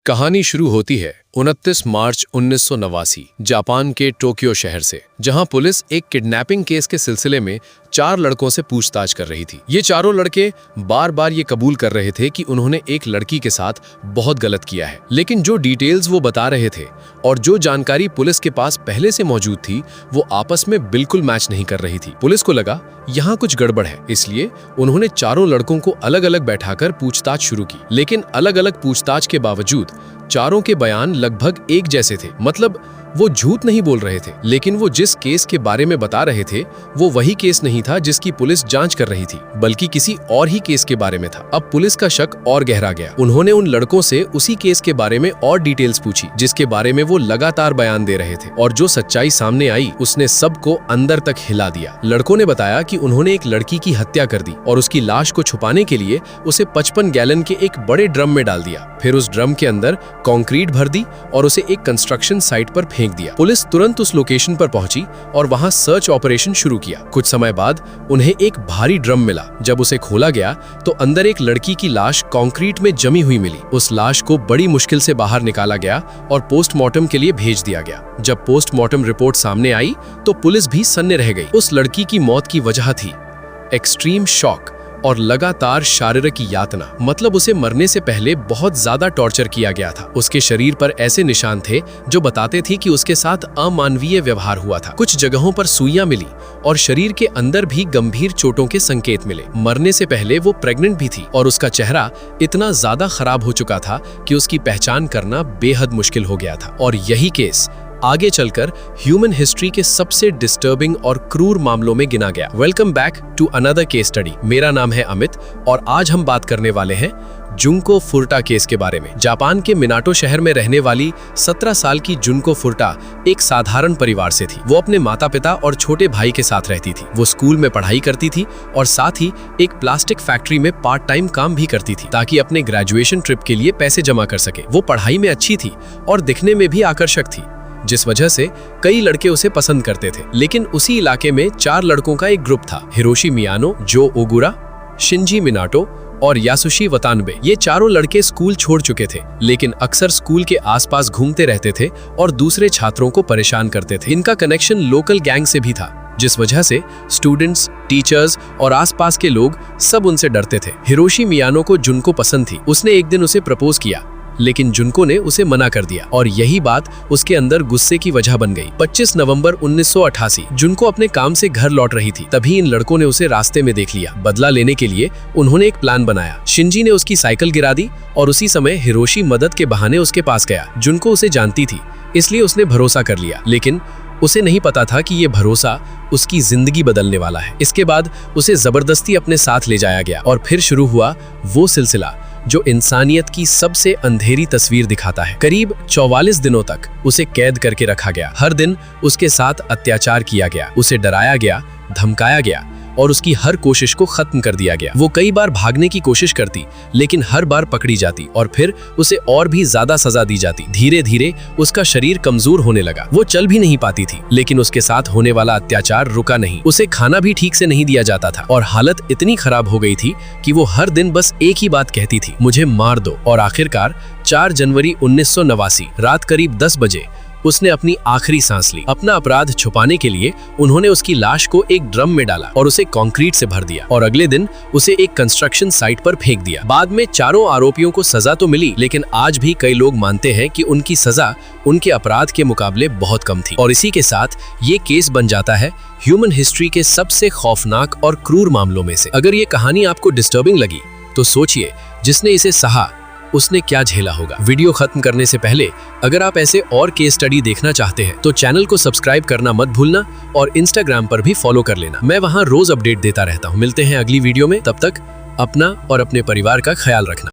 कहानी शुरू होती है 29 मार्च 1989 जापान के टोक्यो शहर से, जहां पुलिस एक किडनैपिंग केस के सिलसिले में 4 लड़कों से पूछताछ कर रही थी। ये चारों लड़के बार बार ये कबूल कर रहे थे कि उन्होंने एक लड़की के साथ बहुत गलत किया है, लेकिन जो डिटेल्स वो बता रहे थे और जो जानकारी पुलिस के पास पहले से मौजूद थी वो आपस में बिल्कुल मैच नहीं कर रही थी। पुलिस को लगा यहाँ कुछ गड़बड़ है, इसलिए उन्होंने चारों लड़कों को अलग अलग बैठाकर पूछताछ शुरू की। लेकिन अलग अलग पूछताछ के बावजूद चारों के बयान लगभग एक जैसे थे। मतलब वो झूठ नहीं बोल रहे थे, लेकिन वो जिस केस के बारे में बता रहे थे वो वही केस नहीं था जिसकी पुलिस जांच कर रही थी, बल्कि किसी और ही केस के बारे में था। अब पुलिस का शक और गहरा गया। उन्होंने उन लड़कों से उसी केस के बारे में और डिटेल्स पूछी जिसके बारे में वो लगातार बयान दे रहे थे, और जो सच्चाई सामने आई उसने सबको अंदर तक हिला दिया। लड़कों ने बताया कि उन्होंने एक लड़की की हत्या कर दी और उसकी लाश को छुपाने के लिए उसे 55 गैलन के एक बड़े ड्रम में डाल दिया। फिर उस ड्रम के अंदर कंक्रीट भर दी और उसे एक कंस्ट्रक्शन साइट पर फेंक दिया। पुलिस तुरंत उस लोकेशन पर पहुंची और वहां सर्च ऑपरेशन शुरू किया। कुछ समय बाद उन्हें एक भारी ड्रम मिला। जब उसे खोला गया तो अंदर एक लड़की की लाश कंक्रीट में जमी हुई मिली। उस लाश को बड़ी मुश्किल से बाहर निकाला गया और पोस्टमार्टम के लिए भेज दिया गया। जब पोस्टमार्टम रिपोर्ट सामने आई तो पुलिस भी सन्ने रह गई। उस लड़की की मौत की वजह थी एक्सट्रीम शॉक और लगातार शारीरिक यातना। मतलब उसे मरने से पहले बहुत ज्यादा टॉर्चर किया गया था। उसके शरीर पर ऐसे निशान थे जो बताते थे कि उसके साथ अमानवीय व्यवहार हुआ था। कुछ जगहों पर सुइयां मिली और शरीर के अंदर भी गंभीर चोटों के संकेत मिले। मरने से पहले वो प्रेग्नेंट भी थी और उसका चेहरा इतना ज्यादा खराब हो चुका था कि उसकी पहचान करना बेहद मुश्किल हो गया था। और यही केस आगे चलकर ह्यूमन हिस्ट्री के सबसे डिस्टर्बिंग और क्रूर मामलों में गिना गया। Welcome back to another case study. मेरा नाम है अमित और आज हम बात करने वाले हैं जुनको फुरुटा केस के बारे में। जापान के मिनाटो शहर में रहने वाली 17 साल की जुनको फुरुटा एक साधारण परिवार से थी। वो अपने माता पिता और छोटे भाई के साथ रहती थी। वो स्कूल में पढ़ाई करती थी और साथ ही एक प्लास्टिक फैक्ट्री में पार्ट टाइम काम भी करती थी ताकि अपने ग्रेजुएशन ट्रिप के लिए पैसे जमा कर सके। वो पढ़ाई में अच्छी थी और दिखने में भी आकर्षक थी, जिस वजह से कई लड़के उसे पसंद करते थे। लेकिन उसी इलाके में 4 लड़कों का एक ग्रुप था। हिरोशी मियानो, जो ओगुरा, शिंजी मिनाटो और यासुशी वतानबे। ये चारों लड़के स्कूल छोड़ चुके थे, लेकिन अक्सर स्कूल के आसपास घूमते रहते थे और दूसरे छात्रों को परेशान करते थे। इनका कनेक्शन लोकल गैंग से भी था, जिस वजह से स्टूडेंट्स, टीचर्स और आसपास के लोग सब उनसे डरते थे। हिरोशी मियानो को जुनको पसंद थी। उसने एक दिन उसे प्रपोज किया, लेकिन जुनको ने उसे मना कर दिया और यही बात उसके अंदर गुस्से की वजह बन गई। 25 नवंबर 1988 जुनको अपने काम से घर लौट रही थी, तभी इन लड़कों ने उसे रास्ते में देख लिया। बदला लेने के लिए उन्होंने एक प्लान बनाया। शिंजी ने उसकी साइकिल गिरा दी और उसी समय हिरोशी मदद के बहाने उसके पास गया। जुनको उसे जानती थी, इसलिए उसने भरोसा कर लिया, लेकिन उसे नहीं पता था कि ये भरोसा उसकी जिंदगी बदलने वाला है। इसके बाद उसे जबरदस्ती अपने साथ ले जाया गया और फिर शुरू हुआ वो सिलसिला जो इंसानियत की सबसे अंधेरी तस्वीर दिखाता है। करीब 44 दिनों तक उसे कैद करके रखा गया। हर दिन उसके साथ अत्याचार किया गया, उसे डराया गया, धमकाया गया और उसकी हर कोशिश को खत्म कर दिया गया। वो कई बार भागने की कोशिश करती, लेकिन हर बार पकड़ी जाती और फिर उसे और भी ज्यादा सजा दी जाती। धीरे धीरे उसका शरीर कमजोर होने लगा। वो चल भी नहीं पाती थी, लेकिन उसके साथ होने वाला अत्याचार रुका नहीं। उसे खाना भी ठीक से नहीं दिया जाता था और हालत इतनी खराब हो गई थी कि वो हर दिन बस एक ही बात कहती थी, मुझे मार दो। और आखिरकार 4 जनवरी 1989 रात करीब 10 बजे उसने अपनी आखिरी सांस ली। अपना अपराध छुपाने के लिए उन्होंने उसकी लाश को एक ड्रम में डाला और उसे कंक्रीट से भर दिया और अगले दिन उसे एक कंस्ट्रक्शन साइट पर फेंक दिया। बाद में चारों आरोपियों को सजा तो मिली, लेकिन आज भी कई लोग मानते हैं कि उनकी सजा उनके अपराध के मुकाबले बहुत कम थी। और इसी के साथ ये केस बन जाता है ह्यूमन हिस्ट्री के सबसे खौफनाक और क्रूर मामलों में से। अगर ये कहानी आपको डिस्टर्बिंग लगी तो सोचिए, जिसने इसे सहा उसने क्या झेला होगा। वीडियो खत्म करने से पहले अगर आप ऐसे और केस स्टडी देखना चाहते हैं तो चैनल को सब्सक्राइब करना मत भूलना और इंस्टाग्राम पर भी फॉलो कर लेना। मैं वहां रोज अपडेट देता रहता हूं। मिलते हैं अगली वीडियो में, तब तक अपना और अपने परिवार का ख्याल रखना।